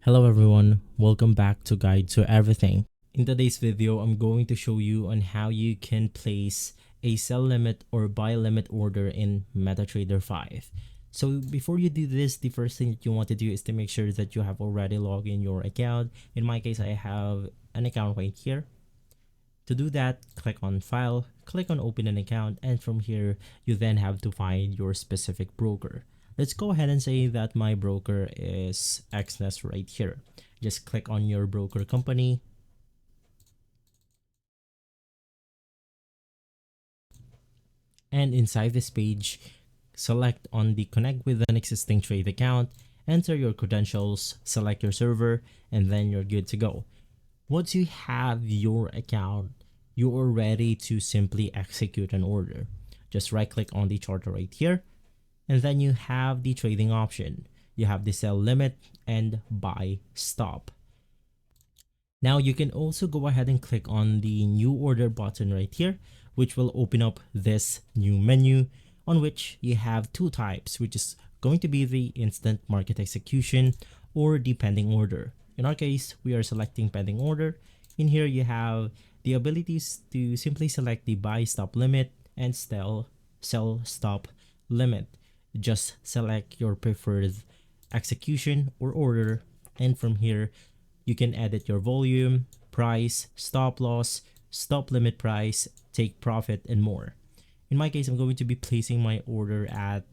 Hello everyone, welcome back to Guide to Everything. In today's video, I'm going to show you on how you can place a sell limit or buy limit order in MetaTrader 5. So before you do this, the first thing that you want to do is to make sure that you have already logged in your account. In my case, I have an account right here. To do that, click on File, click on Open an Account, and from here, you then have to find your specific broker. Let's go ahead and say that my broker is XNES right here. Just click on your broker company. And inside this page, select on the Connect with an existing trade account, enter your credentials, select your server, and then you're good to go. Once you have your account, you are ready to simply execute an order. Just right click on the charter right here, and then you have the trading option. You have the sell limit and buy stop. Now you can also go ahead and click on the new order button right here, which will open up this new menu on which you have two types, which is going to be the instant market execution or the pending order. In our case, we are selecting pending order. In here, you have the abilities to simply select the buy stop limit and sell stop limit. Just select your preferred execution or order, and from here you can edit your volume, price, stop loss, stop limit price, take profit, and more. In my case, I'm going to be placing my order at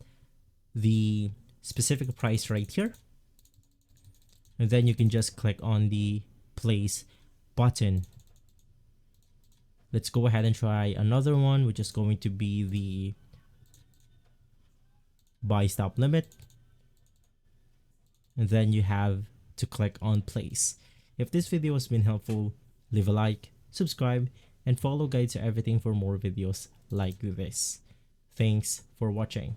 the specific price right here, and then you can just click on the place button. Let's go ahead and try another one, which is going to be the buy stop limit, and then you have to click on place. If this video has been helpful, leave a like, subscribe, and follow Guide to Everything for more videos like this. Thanks for watching.